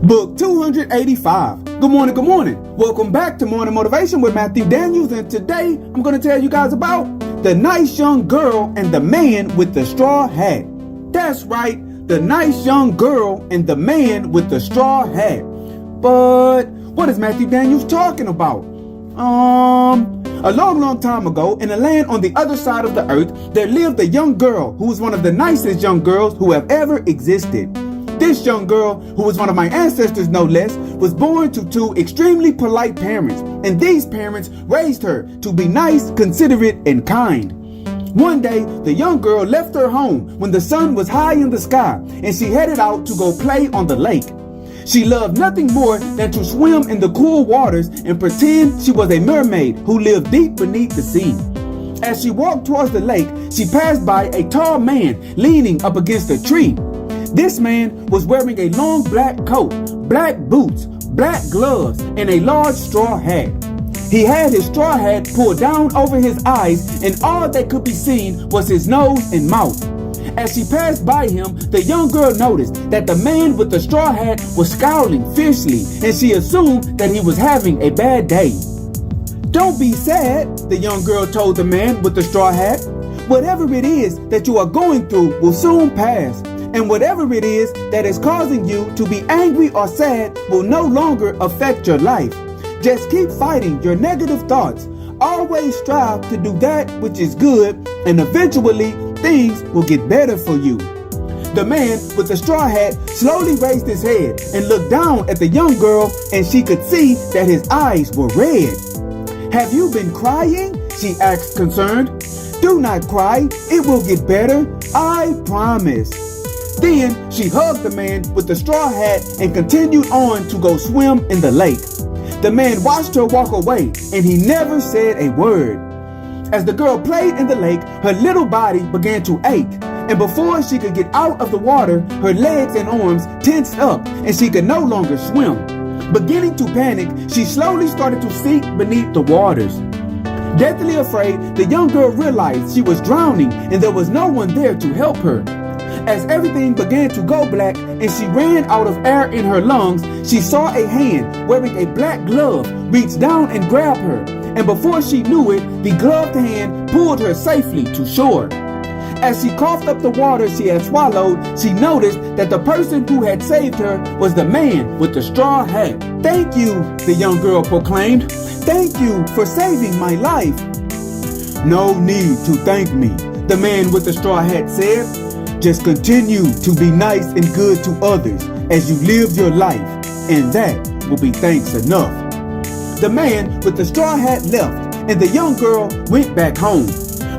Book 285. Good morning, good morning. Welcome back to Morning Motivation with Matthew Daniels, and today I'm going to tell you guys about the nice young girl and the man with the straw hat. That's right, the nice young girl and the man with the straw hat. But what is Matthew Daniels talking about? A long time ago, in a land on the other side of the earth, there lived a young girl who was one of the nicest young girls who have ever existed. This young girl, who was one of my ancestors no less, was born to two extremely polite parents, and these parents raised her to be nice, considerate, and kind. One day, the young girl left her home when the sun was high in the sky, and she headed out to go play on the lake. She loved nothing more than to swim in the cool waters and pretend she was a mermaid who lived deep beneath the sea. As she walked towards the lake, she passed by a tall man leaning up against a tree. This man was wearing a long black coat, black boots, black gloves, and a large straw hat. He had his straw hat pulled down over his eyes, and all that could be seen was his nose and mouth. As she passed by him, the young girl noticed that the man with the straw hat was scowling fiercely, and she assumed that he was having a bad day. "Don't be sad," the young girl told the man with the straw hat. "Whatever it is that you are going through will soon pass, and whatever it is that is causing you to be angry or sad will no longer affect your life. Just keep fighting your negative thoughts. Always strive to do that which is good, and eventually things will get better for you." The man with the straw hat slowly raised his head and looked down at the young girl, and she could see that his eyes were red. "Have you been crying?" she asked, concerned. "Do not cry. It will get better. I promise." Then she hugged the man with the straw hat and continued on to go swim in the lake. The man watched her walk away, and he never said a word. As the girl played in the lake, her little body began to ache, and before she could get out of the water, her legs and arms tensed up, and she could no longer swim. Beginning to panic, she slowly started to sink beneath the waters. Deathly afraid, the young girl realized she was drowning, and there was no one there to help her. As everything began to go black and she ran out of air in her lungs, she saw a hand wearing a black glove reach down and grab her. And before she knew it, the gloved hand pulled her safely to shore. As she coughed up the water she had swallowed, she noticed that the person who had saved her was the man with the straw hat. "Thank you," the young girl proclaimed. "Thank you for saving my life." "No need to thank me," the man with the straw hat said. "Just continue to be nice and good to others as you live your life, and that will be thanks enough." The man with the straw hat left, and the young girl went back home.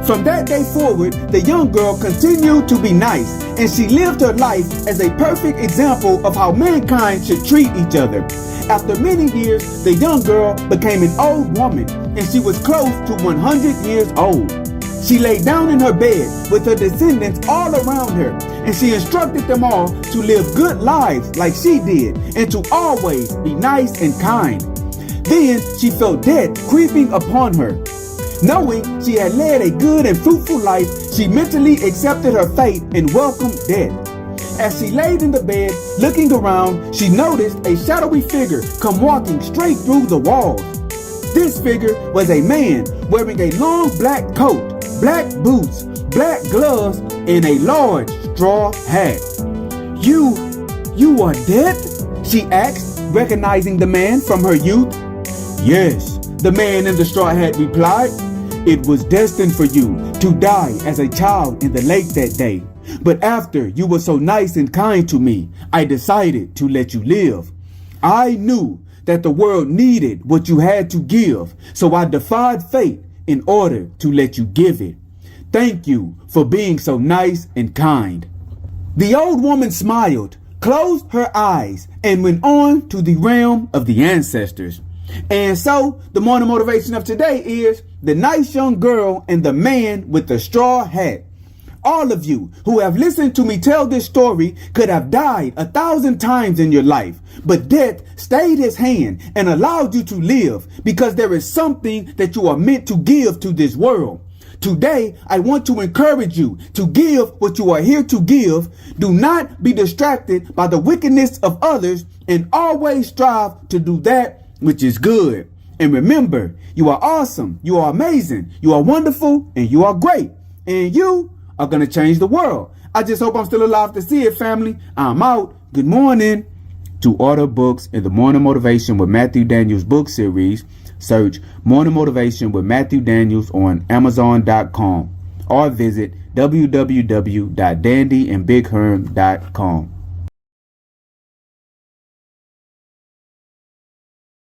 From that day forward, the young girl continued to be nice, and she lived her life as a perfect example of how mankind should treat each other. After many years, the young girl became an old woman, and she was close to 100 years old. She lay down in her bed with her descendants all around her, and she instructed them all to live good lives like she did, and to always be nice and kind. Then she felt death creeping upon her. Knowing she had led a good and fruitful life, she mentally accepted her fate and welcomed death. As she laid in the bed, looking around, she noticed a shadowy figure come walking straight through the walls. This figure was a man wearing a long black coat, black boots, black gloves, and a large straw hat. You are dead?" she asked, recognizing the man from her youth. "Yes," the man in the straw hat replied. "It was destined for you to die as a child in the lake that day. But after you were so nice and kind to me, I decided to let you live. I knew that the world needed what you had to give, so I defied fate in order to let you give it. Thank you for being so nice and kind." The old woman smiled, closed her eyes, and went on to the realm of the ancestors. And so, the morning motivation of today is the nice young girl and the man with the straw hat. All of you who have listened to me tell this story could have died 1,000 times in your life, but death stayed his hand and allowed you to live because there is something that you are meant to give to this world. Today, I want to encourage you to give what you are here to give. Do not be distracted by the wickedness of others, and always strive to do that which is good. And remember, you are awesome, you are amazing, you are wonderful, and you are great. And you are going to change the world. I just hope I'm still alive to see it, family. I'm out. Good morning. To order books in the Morning Motivation with Matthew Daniels book series, search Morning Motivation with Matthew Daniels on Amazon.com or visit www.dandyandbigherm.com.